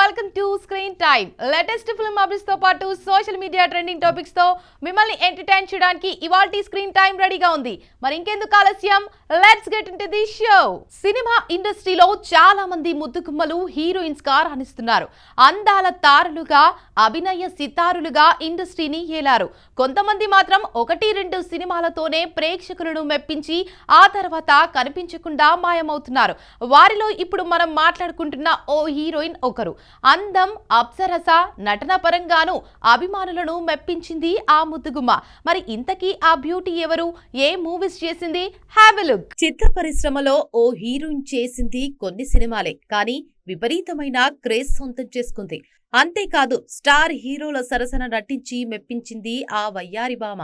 Welcome to screen time. Latest film updates తో పాటు social media trending topics తో మిమ్మల్ని ఎంటర్టైన్ చేయడానికి ఇవాల్టి స్క్రీన్ టైమ్ రెడీగా ఉంది. మరి ఇంకెందుకు ఆలస్యం, let's get into the show. Cinema ఇండస్ట్రీలో చాలా మంది ముద్దుగుమ్మలు హీరోయిన్స్ గా రాణిస్తున్నారు. అందాల తారలుగా, అభినయ సితారులుగా ఇండస్ట్రీని ఏలారు. కొంతమంది మాత్రం 1-2 సినిమాలతోనే ప్రేక్షకులను మెప్పించి ఆ తర్వాత కనిపించకుండా మాయమవుతున్నారు. వారిలో ఇప్పుడు మనం మాట్లాడుకుంటున్న ఓ హీరోయిన్ ఒకరు. అందం, అప్సరస, నటన పరంగాను అభిమానులను మెప్పించింది ఆ ముద్దుగుమ్మ. మరి ఇంతకీ ఆ బ్యూటీ ఎవరు? ఏ మూవీస్ చేసింది? Have a look. చిత్ర పరిశ్రమలో ఓ హీరోయిన్ చేసింది కొన్ని సినిమాలే, కానీ విపరీతమైన క్రేజ్ సొంతం చేసుకుంది. అంతేకాదు, స్టార్ హీరోల సరసన నటించి మెప్పించింది ఆ వయ్యారి భామ.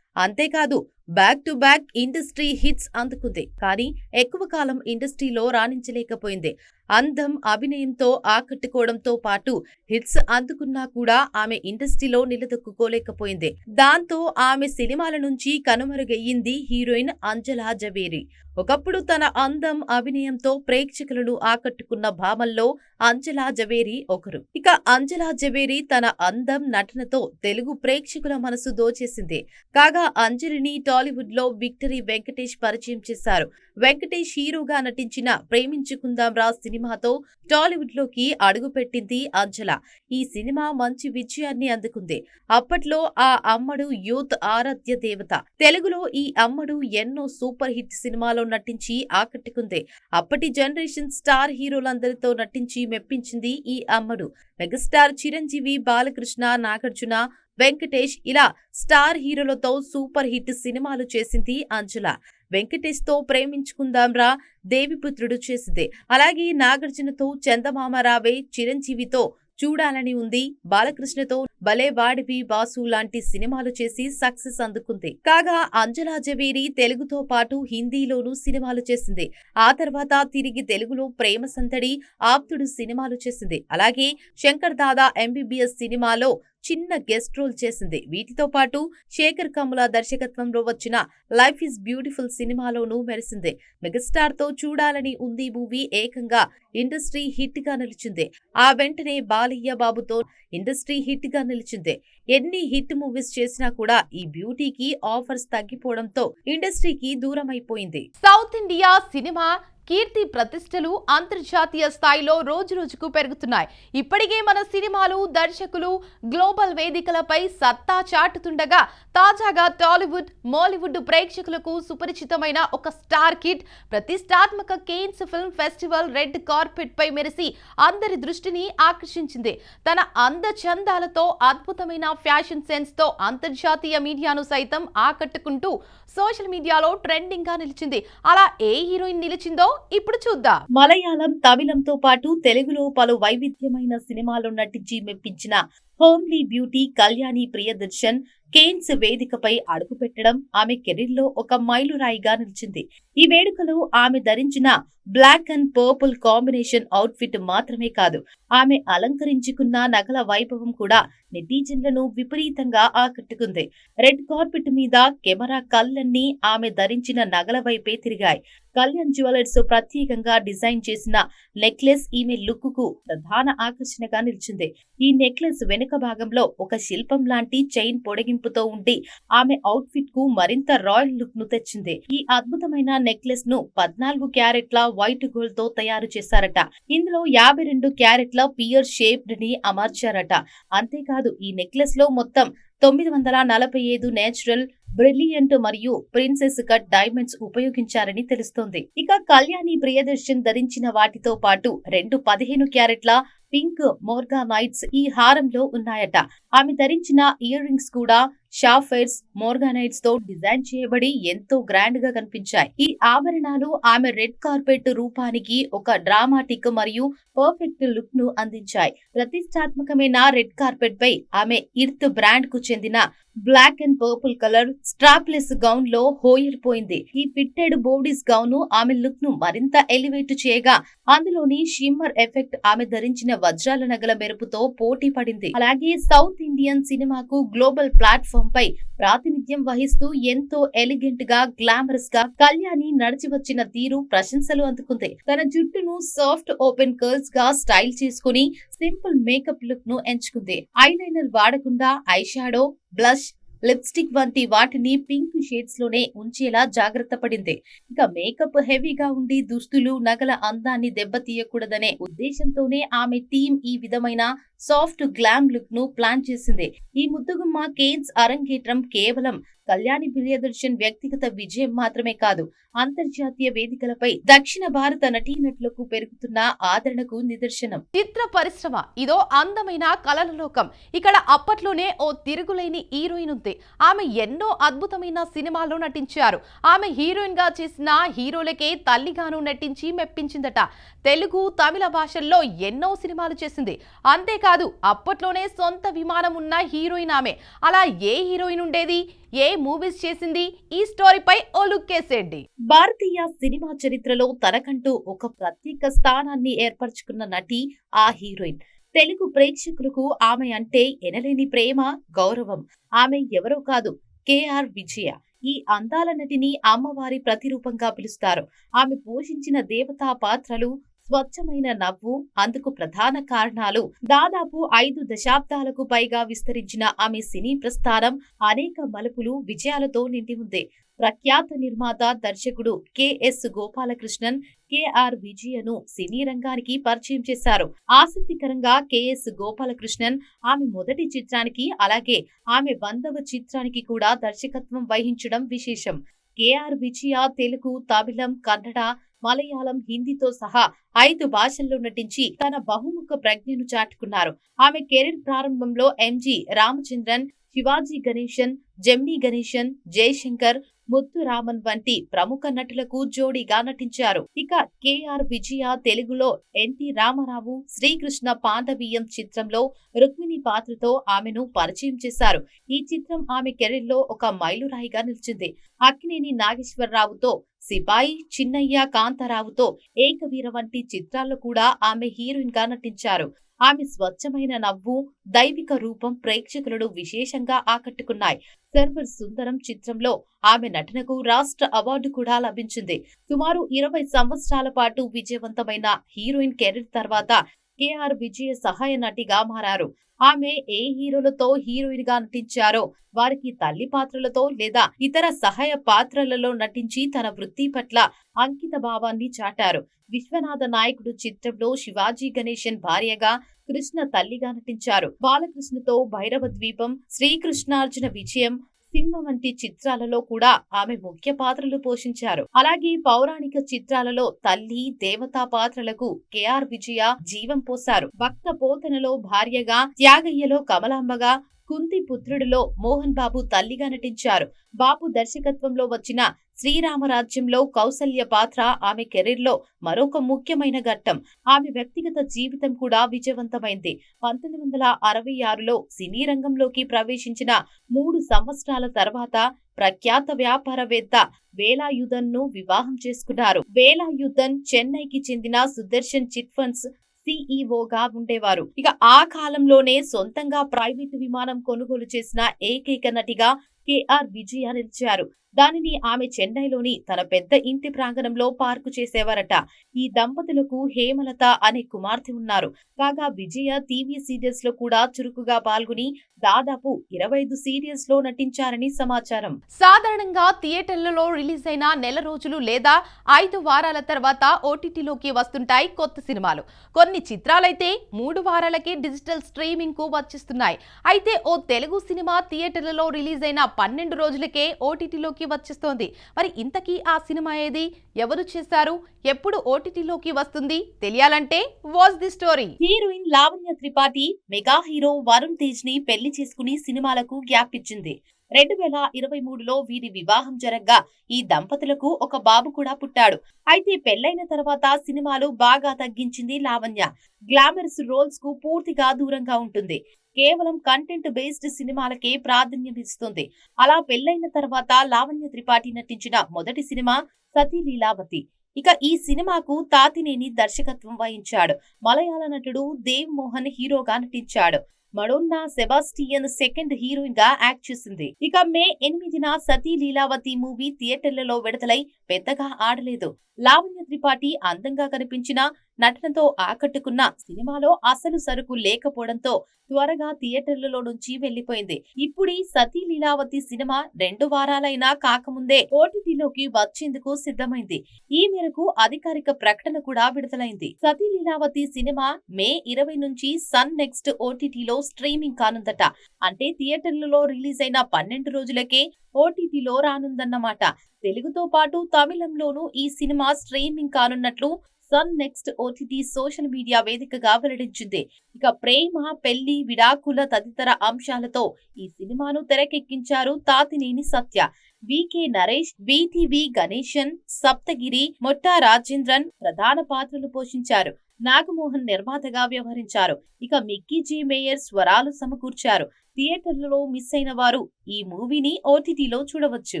అంతేకాదు, back to back industry hits అందుకుంది. కానీ ఎక్కువ కాలం ఇండస్ట్రీలో రాణించలేకపోయింది. అందం, అభినయంతో ఆకట్టుకోవడంతో పాటు హిట్స్ అందుకున్నా కూడా ఆమె ఇండస్ట్రీలో నిలదొక్కుకోలేకపోయింది. దాంతో ఆమె సినిమాల నుంచి కనుమరుగయ్యింది హీరోయిన్ అంజలా జవేరి. ఒకప్పుడు తన అందం, అభినయంతో ప్రేక్షకులను ఆకట్టుకున్న భామల్లో అంజలా జవేరి ఒకరు. ఇక అంజలా జవేరి తన అందం, నటనతో తెలుగు ప్రేక్షకుల మనసు దోచేసింది. కాగా అంజలిని టాలీవుడ్ లో విక్టరీ వెంకటేష్ పరిచయం చేశారు. వెంకటేష్ హీరోగా నటించిన ప్రేమించుకుందాం రా సినిమాతో టాలీవుడ్ లోకి అడుగుపెట్టింది అంజల. ఈ సినిమా మంచి విజయాన్ని అందుకుంది. అప్పట్లో ఆ అమ్మడు యూత్ ఆరాధ్య దేవత. తెలుగులో ఈ అమ్మడు ఎన్నో సూపర్ హిట్ సినిమాలో నటించి ఆకట్టుకుంది. అప్పటి జనరేషన్ స్టార్ హీరోలందరితో నటించి మెప్పించింది ఈ అమ్మడు. మెగాస్టార్ చిరంజీవి, బాలకృష్ణ, నాగార్జున, వెంకటేష్ ఇలా స్టార్ హీరోలతో సూపర్ హిట్ సినిమాలు చేసింది అంజల. వెంకటేష్ తో ప్రేమించుకుందాం రా దేవిపుత్రుడు చేసింది. అలాగే నాగార్జునతో చందమామ రావే, చిరంజీవితో చూడాలని ఉంది, బాలకృష్ణతో భలే వాడివి బాసు లాంటి సినిమాలు చేసి సక్సెస్ అందుకుంది. కాగా అంజలా జవేరి తెలుగుతో పాటు హిందీలోనూ సినిమాలు చేసింది. ఆ తర్వాత తిరిగి తెలుగులో ప్రేమ సందడి, ఆప్తుడు సినిమాలు చేసింది. అలాగే శంకర్ దాదా ఎంబీబీఎస్ సినిమాలో చిన్న గెస్ట్ రోల్ చేసింది. వీటితో పాటు శేఖర్ కమ్ముల దర్శకత్వంలో వచ్చిన లైఫ్ ఈజ్ బ్యూటిఫుల్ సినిమాలోనూ మెరిసింది. మెగాస్టార్ తో చూడాలని ఉంది మూవీ ఏకంగా ఇండస్ట్రీ హిట్ గా నిలిచింది. ఆ వెంటనే బాలయ్య బాబుతో ఇండస్ట్రీ హిట్ గా నిలిచింది. ఎన్ని హిట్ మూవీస్ చేసినా కూడా ఈ బ్యూటీకి ఆఫర్స్ తగ్గిపోవడంతో ఇండస్ట్రీకి దూరం అయిపోయింది. సౌత్ ఇండియా సినిమా కీర్తి ప్రతిష్టలు అంతర్జాతీయ స్థాయిలో రోజురోజుకు పెరుగుతున్నాయి. ఇప్పటికే మన సినిమాలు, దర్శకులు గ్లోబల్ వేదికలపై సత్తా చాటుతుండగా తాజాగా టాలీవుడ్, మాలీవుడ్ ప్రేక్షకులకు సుపరిచితమైన ఒక స్టార్ కిడ్ ప్రతిష్టాత్మక Cannes film festival red carpet పై మెరిసి అందరి దృష్టిని ఆకర్షించింది. తన అందచందాలతో, అద్భుతమైన ఫ్యాషన్ సెన్స్ తో అంతర్జాతీయ మీడియాను సైతం ఆకట్టుకుంటూ సోషల్ మీడియాలో ట్రెండింగ్ గా నిలిచింది. అలా ఏ హీరోయిన్ నిలిచిందో ఇప్పుడు చూద్దాం. మలయాళం, తమిళంతో పాటు తెలుగులో పలు వైవిధ్యమైన సినిమాల్లో నటించి మెప్పించిన homely beauty Kalyani Priyadarshan Cannes వేదికపై అడుగుపెట్టడం ఆమె కెరీర్ లో ఒక మైలురాయిగా నిలిచింది. ఈ వేడుకలో ఆమె ధరించిన black and purple combination outfit మాత్రమే కాదు, ఆమె అలంకరించుకున్న నగల వైభవం కూడా నెటిజన్లను విపరీతంగా ఆకట్టుకుంది. రెడ్ కార్పెట్ మీద కెమెరా కళ్ళన్నీ ఆమె ధరించిన నగల వైపే తిరిగాయి. కళ్యాణ్ జ్యువెలర్స్ ప్రత్యేకంగా డిజైన్ చేసిన నెక్లెస్ ఈమె లుక్ కు ప్రధాన ఆకర్షణగా నిలిచింది. ఈ నెక్లెస్ వెనుక భాగంలో ఒక శిల్పం లాంటి చైన్ పొడిగింపుతో ఉండి ఆమె అవుట్ ఫిట్ కు మరింత రాయల్ లుక్ ను తెచ్చింది. ఈ అద్భుతమైన నెక్లెస్ ను 14 క్యారెట్ల వైట్ గోల్డ్ తో తయారు చేశారట. ఇందులో 52 క్యారెట్ల పియర్ షేప్డ్ ని అమర్చారట. అంతేకాదు, ఈ నెక్లెస్ లో మొత్తం 945 నేచురల్, బ్రిలియంట్ మరియు ప్రిన్సెస్ కట్ డైమండ్స్ ఉపయోగించారని తెలుస్తోంది. ఇక కళ్యాణి ప్రియదర్శన్ ధరించిన వాటితో పాటు 2 15 క్యారెట్ల పింక్ మోర్గానైట్స్ ఈ హారంలో ఉన్నాయట. ఆమె ధరించిన ఇయర్ రింగ్స్ కూడా షాఫైర్స్, మోర్గానైట్స్ తో డిజైన్ చేయబడి ఎంతో గ్రాండ్ గా కనిపించాయి. ఈ ఆభరణాలు ఆమె రెడ్ కార్పెట్ రూపానికి ఒక డ్రామాటిక్ మరియు పర్ఫెక్ట్ లుక్ ను అందించాయి. ప్రతిష్టాత్మకమైన రెడ్ కార్పెట్ పై ఆమె ఇర్త్ బ్రాండ్ కు చెందిన black and purple colour strapless gown లో హోయర్పోయింది. ఈ ఫిట్టెడ్ బోడీస్ గౌన్ ఆమె లుక్ ను మరింత ఎలివేట్ చేయగా అందులోని షిమ్మర్ ఎఫెక్ట్ ఆమె ధరించిన వజ్రాల నగల మెరుపుతో పోటీ పడింది. అలాగే సౌత్ ఇండియన్ సినిమాకు గ్లోబల్ ప్లాట్ఫామ్ పై ప్రాతినిధ్యం వహిస్తూ ఎంతో ఎలిగెంట్ గా, గ్లామరస్ గా కళ్యాణి నడిచి వచ్చిన తీరు ప్రశంసలు అందుకుంది. తన జుట్టును సాఫ్ట్ ఓపెన్ కర్ల్స్ గా స్టైల్ చేసుకుని సింపుల్ మేకప్ లుక్ ను ఎంచుకుంది. ఐలైనర్ వాడకుండా ఐ షాడో, బ్లష్, లిప్స్టిక్ వంటి వాటిని పింక్ షేడ్స్ లోనే ఉంచేలా జాగ్రత్త పడింది. ఇక మేకప్ హెవీగా ఉండి దుస్తులు, నగల అందాన్ని దెబ్బతీయకూడదనే ఉద్దేశంతోనే ఆమె టీం ఈ విధమైన సాఫ్ట్ గ్లామ్ లుక్ ను ప్లాన్ చేసింది. ఈ ముద్దుగుమ్మ కేన్స్ అరంగేట్రం కేవలం కళ్యాణి ప్రియదర్శన్ వ్యక్తిగత విజయం మాత్రమే కాదు, అంతర్జాతీయ వేదికలపై దక్షిణ భారత నటీనటులకు పెరుగుతున్న ఆదరణకు నిదర్శనం. చిత్ర పరిశ్రమ ఇదో అందమైన కలల లోకం. ఇక్కడ అప్పట్లోనే ఓ తిరుగులేని హీరోయిన్ ఉంది. ఆమె ఎన్నో అద్భుతమైన సినిమాల్లో నటించారు. ఆమె హీరోయిన్ గా చేసిన హీరోలకే తల్లిగాను నటించి మెప్పించిందట. తెలుగు, తమిళ భాషల్లో ఎన్నో సినిమాలు చేసింది. అంతేకాదు అప్పట్లోనే సొంత విమానం ఉన్న హీరోయిన్ ఆమె. అలా ఏ హీరోయిన్ ఉండేది, ఏ మూవీస్ చేసింది, ఈ స్టోరీపై ఓ లుక్కేసేయండి. భారతీయ సినిమా చరిత్రలో తనకంటూ ఒక ప్రత్యేక స్థానాన్ని ఏర్పరచుకున్న నటి ఆ హీరోయిన్. తెలుగు ప్రేక్షకులకు ఆమె అంటే ఎనలేని ప్రేమ, గౌరవం. ఆమె ఎవరో కాదు, కేఆర్ విజయ. ఈ అందాల నటిని అమ్మవారి ప్రతిరూపంగా పిలుస్తారు. ఆమె పోషించిన దేవతా పాత్రలు, స్వచ్ఛమైన నవ్వు అందుకు ప్రధాన కారణాలు. దాదాపు 5 దశాబ్దాలకు పైగా విస్తరించిన ఆమె సినీ ప్రస్థానం అనేక మలుపులు, విజయాలతో నిండి ఉంది. ప్రఖ్యాత నిర్మాత, దర్శకుడు కెఎస్ గోపాలకృష్ణన్ కేఆర్ విజయను సినీ రంగానికి పరిచయం చేశారు. ఆసక్తికరంగా కెఎస్ గోపాలకృష్ణన్ ఆమె మొదటి చిత్రానికి, అలాగే ఆమె 100వ చిత్రానికి కూడా దర్శకత్వం వహించడం విశేషం. కేఆర్ విజయ తెలుగు, తమిళం, కన్నడ, మలయాళం, హిందీతో సహా 5 భాషల్లో నటించి తన బహుముఖ ప్రజ్ఞను చాటుకున్నారు. ఆమె కెరీర్ ప్రారంభంలో ఎంజి రామచంద్రన్, శివాజీ గణేశన్, జెమినీ గణేశన్, జయశంకర్, ముత్తురామన్ వంటి ప్రముఖ నటులకు జోడీగా నటించారు. ఇక కేఆర్ విజయ తెలుగులో ఎన్టీ రామారావు శ్రీకృష్ణ పాండవీయం చిత్రంలో రుక్మిణి పాత్రతో ఆమెను పరిచయం చేశారు. ఈ చిత్రం ఆమె కెరీర్ లో ఒక మైలురాయిగా నిలిచింది. అక్కినేని నాగేశ్వరరావుతో సిపాయి, చిన్నయ్య, కాంతారావుతో ఏకవీర వంటి చిత్రాల్లో కూడా ఆమె హీరోయిన్ గా నటించారు. ఆమె స్వచ్ఛమైన నవ్వు, దైవిక రూపం ప్రేక్షకులను విశేషంగా ఆకట్టుకున్నాయి. సర్వర్ సుందరం చిత్రంలో ఆమె నటనకు రాష్ట్ర అవార్డు కూడా లభించింది. సుమారు 20 సంవత్సరాల పాటు విజయవంతమైన హీరోయిన్ కెరీర్ తర్వాత కేఆర్ విజయ సహాయ నటిగా మారారు. ఆమె ఏ హీరోలతో హీరోయిన్ గా నటించారో వారికి తల్లి పాత్రలతో లేదా ఇతర సహాయ పాత్రలలో నటించి తన వృత్తి పట్ల అంకిత భావాన్ని చాటారు. విశ్వనాథ నాయకుడు చిత్రంలో శివాజీ గణేశన్ భార్యగా, కృష్ణ తల్లిగా నటించారు. బాలకృష్ణతో భైరవ ద్వీపం, శ్రీకృష్ణార్జున విజయం, సింహ వంటి చిత్రాలలో కూడా ఆమె ముఖ్య పాత్రలు పోషించారు. అలాగే పౌరాణిక చిత్రాలలో తల్లి, దేవతా పాత్రలకు కేఆర్ విజయ జీవం పోశారు. భక్త పోతనలో భార్యగా, త్యాగయ్యలో కమలాంబగా, కుంతి పుత్రుడిలో మోహన్ బాబు తల్లిగా నటించారు. బాబు దర్శకత్వంలో వచ్చిన శ్రీరామరాజ్యంలో కౌసల్య పాత్ర ఆమె కెరీర్లో మరొక ముఖ్యమైన ఘట్టం. ఆమె వ్యక్తిగత జీవితం కూడా విజయవంతమైంది. 1966లో సినీ రంగంలోకి ప్రవేశించిన 3 సంవత్సరాల తర్వాత ప్రఖ్యాత వ్యాపారవేత్త వేలాయుధన్ ను వివాహం చేసుకున్నారు. వేలాయుధన్ చెన్నైకి చెందిన సుదర్శన్ చిట్ ఫండ్స్ సిఇఓగా ఉండేవారు. ఇక ఆ కాలంలోనే సొంతంగా ప్రైవేటు విమానం కొనుగోలు చేసిన ఏకైక నటిగా కేఆర్ విజయ నిలిచారు. దానిని ఆమె చెన్నైలోని తన పెద్ద ఇంటి ప్రాంగణంలో పార్కు చేసేవారట. ఈ దంపతులకు హేమలత అనే కుమార్తె ఉన్నారు. కాగా విజయ టీవీ సీరియల్స్ లో కూడా చురుకుగా పాల్గొని దాదాపు 25 సీరియల్స్ లో నటించారని సమాచారం. సాధారణంగా థియేటర్లలో రిలీజ్ అయిన నెల రోజులు లేదా 5 వారాల తర్వాత ఓటీటీలోకి వస్తుంటాయి కొత్త సినిమాలు. కొన్ని చిత్రాలైతే 3 వారాలకే డిజిటల్ స్ట్రీమింగ్ కు వచ్చేస్తున్నాయి. అయితే ఓ తెలుగు సినిమా థియేటర్లలో రిలీజ్ అయిన 12 రోజులకే ఓటీటీలోకి వచ్చేస్తోంది. మరి ఇంతకీ ఆ సినిమా ఏది, ఎవరు చేశారు, ఎప్పుడు ఓటీటీలోకి వస్తుంది తెలియాలంటే watch the story. Heroine Lavanya Tripathi mega hero Varun Tej ని పెళ్లి చేసుకుని సినిమాలకు గ్యాప్ ఇచ్చింది. 2023లో వీరి వివాహం జరగ్గా ఈ దంపతులకు ఒక బాబు కూడా పుట్టాడు. అయితే పెళ్లైన తర్వాత సినిమాలు బాగా తగ్గించింది లావణ్య. గ్లామరస్ రోల్స్ కు పూర్తిగా దూరంగా ఉంటుంది. కేవలం కంటెంట్ బేస్డ్ సినిమాలకే ప్రాధాన్యం ఇస్తుంది. అలా పెళ్లైన తర్వాత లావణ్య త్రిపాఠి నటించిన మొదటి సినిమా సతీ లీలావతి. ఇక ఈ సినిమాకు తాతినేని దర్శకత్వం వహించాడు. మలయాళ నటుడు దేవ్ మోహన్ హీరోగా నటించాడు. మడోన్నా సెబాస్టియన్ సెకండ్ హీరోయిన్ గా యాక్ట్ చేసింది. ఇక మే 8న సతీ లీలావతి మూవీ థియేటర్లలో విడుదలై పెద్దగా ఆడలేదు. లావణ్య త్రిపాఠి అందంగా కనిపించిన నటనతో ఆకట్టుకున్న సినిమాలో అసలు సరుకు లేకపోవడంతో త్వరగా థియేటర్లలో నుంచి వెళ్లిపోయింది. ఇప్పుడీ సతీ లీలావతి సినిమా 2 వారాలైనా కాకముందే ఓటీటీలోకి వచ్చేందుకు సిద్ధమైంది. ఈ మేరకు అధికారిక ప్రకటన కూడా విడుదలైంది. సతీ లీలావతి సినిమా మే 20 నుంచి సన్ నెక్స్ట్ ఓటీటీలో స్ట్రీమింగ్ కానుందట. అంటే థియేటర్లలో రిలీజ్ అయిన 12 రోజులకే ఓటీటీలో రానుందన్నమాట. తెలుగుతో పాటు తమిళంలోనూ ఈ సినిమా స్ట్రీమింగ్ కానున్నట్లు Sun NXT OTT social media వేదికగా వెల్లడించింది. ఇక ప్రేమ, పెళ్లి, విడాకుల తదితర అంశాలతో ఈ సినిమాను తెరకెక్కించారు తాతినేని సత్య. వికే నరేష్, విటివి గణేశన్, సప్తగిరి, మొట్ట రాజేంద్రన్ ప్రధాన పాత్రలు పోషించారు. నాగమోహన్ నిర్మాతగా వ్యవహరించారు. ఇక మిక్కీ జీ మేయర్ స్వరాలు సమకూర్చారు. థియేటర్లలో మిస్ అయిన వారు ఈ మూవీని ఓటీటీలో చూడవచ్చు.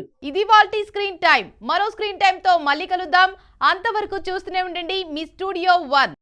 ఇది వాల్టీ స్క్రీన్ టైం. మరో స్క్రీన్ టైం తో మళ్ళీ కలుద్దాం. అంతవరకు చూస్తూనే ఉండండి మీ స్టూడియో 1.